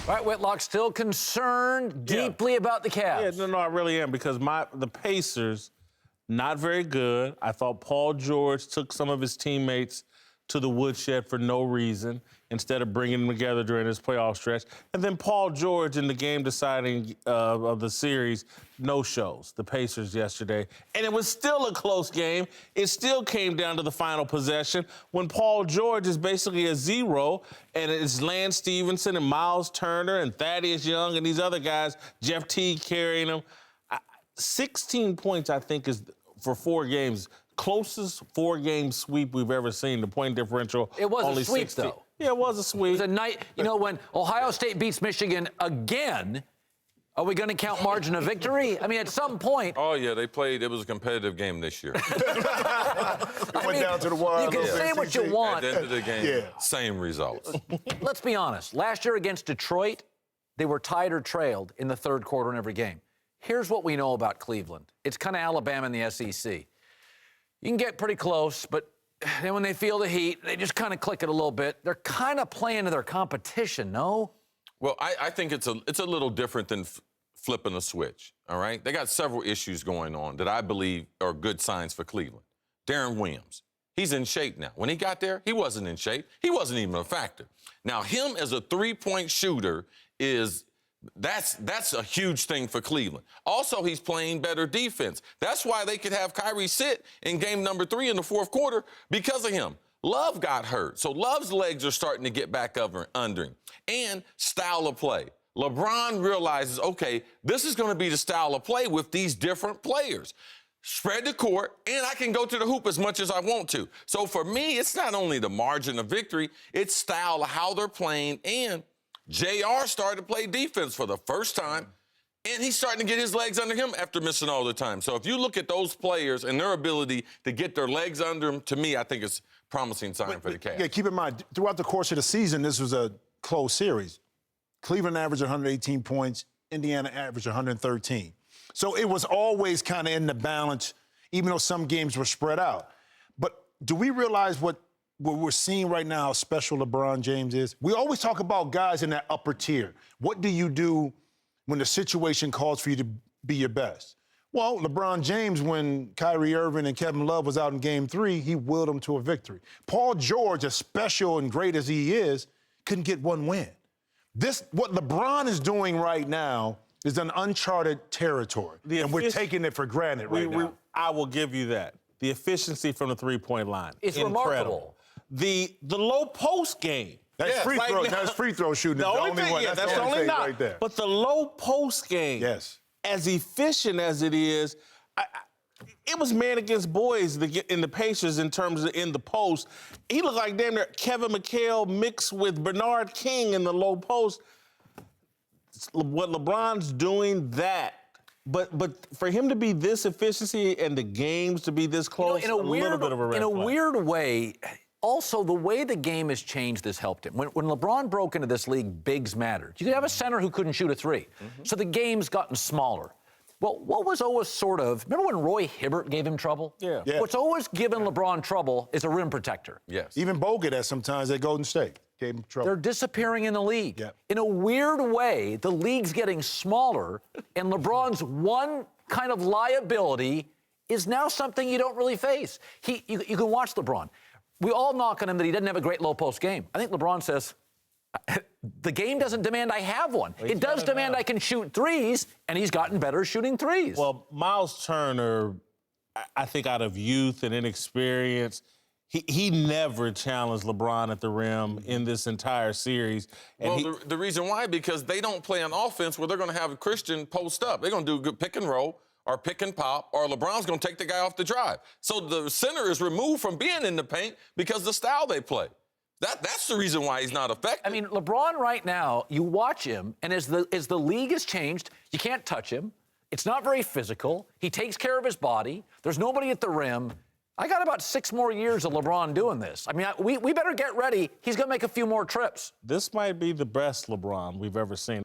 All right, Whitlock, still concerned deeply about the Cavs. Yeah, no, I really am, because the Pacers, not very good. I thought Paul George took some of his teammates to the woodshed for no reason instead of bringing them together during this playoff stretch. And then Paul George in the game deciding of the series, no shows, the Pacers yesterday. And it was still a close game. It still came down to the final possession when Paul George is basically a zero, and it's Lance Stevenson and Miles Turner and Thaddeus Young and these other guys, Jeff Teague carrying them. 16 points, I think, is for 4 games. Closest 4-game sweep we've ever seen. The point differential. It was only a sweep, 16. though. Yeah, it was a sweep. It was a night. You know, when Ohio State beats Michigan again, are we going to count margin of victory? I mean, at some point. Oh, yeah, they played. It was a competitive game this year. Went down to the wire. You can say what you want. At the end of the game, same results. Let's be honest. Last year against Detroit, they were tied or trailed in the third quarter in every game. Here's what we know about Cleveland. It's kind of Alabama in the SEC. You can get pretty close, but then when they feel the heat, they just kind of click it a little bit. They're kind of playing to their competition, no? Well, I think it's a little different than flipping a switch, all right? They got several issues going on that I believe are good signs for Cleveland. Darren Williams, he's in shape now. When he got there, he wasn't in shape. He wasn't even a factor. Now, him as a three-point shooter that's a huge thing for Cleveland. Also, he's playing better defense. That's why they could have Kyrie sit in game number 3 in the fourth quarter because of him. Love got hurt, so Love's legs are starting to get back under him. And style of play. LeBron realizes, okay, this is going to be the style of play with these different players. Spread the court, and I can go to the hoop as much as I want to. So for me, it's not only the margin of victory, it's style of how they're playing, and JR started to play defense for the first time, and he's starting to get his legs under him after missing all the time. So if you look at those players and their ability to get their legs under them, to me, I think it's a promising sign for the Cavs. Yeah, keep in mind, throughout the course of the season, this was a close series. Cleveland averaged 118 points. Indiana averaged 113. So it was always kind of in the balance, even though some games were spread out. But do we realize what we're seeing right now, how special LeBron James is? We always talk about guys in that upper tier. What do you do when the situation calls for you to be your best? Well, LeBron James, when Kyrie Irving and Kevin Love was out in Game 3, he willed them to a victory. Paul George, as special and great as he is, couldn't get one win. What LeBron is doing right now is an uncharted territory, and we're taking it for granted right now. I will give you that. The efficiency from the three-point line. It's incredible. remarkable. The low post game. That's free throw. That's free throw shooting. The only thing, one. yeah, that's the only knock. Right there. But the low post game, yes, as efficient as it is, it was man against boys in the Pacers in terms of in the post. He looked like damn near Kevin McHale mixed with Bernard King in the low post. What LeBron's doing, but for him to be this efficiency and the games to be this close, in a little bit of a red flag. weird way. Also, the way the game has changed has helped him. When LeBron broke into this league, bigs mattered. You could have a center who couldn't shoot a three. So the game's gotten smaller. Well, what was always remember when Roy Hibbert gave him trouble? Yeah. What's always given LeBron trouble is a rim protector. Yes. Even Bogut at sometimes at Golden State gave him trouble. They're disappearing in the league. Yep. In a weird way, the league's getting smaller, and LeBron's one kind of liability is now something you don't really face. You can watch LeBron. We all knock on him that he doesn't have a great low-post game. I think LeBron says, the game doesn't demand I have one. It does demand I can shoot threes, and he's gotten better shooting threes. Well, Miles Turner, I think out of youth and inexperience, he never challenged LeBron at the rim in this entire series. And the reason why, because they don't play an offense where they're going to have a Christian post up. They're going to do a good pick and roll, or pick and pop, or LeBron's going to take the guy off the drive. So the center is removed from being in the paint because of the style they play. That's the reason why he's not effective. I mean, LeBron right now, you watch him, and as the league has changed, you can't touch him. It's not very physical. He takes care of his body. There's nobody at the rim. I got about 6 more years of LeBron doing this. I mean, we better get ready. He's going to make a few more trips. this might be the best LeBron we've ever seen.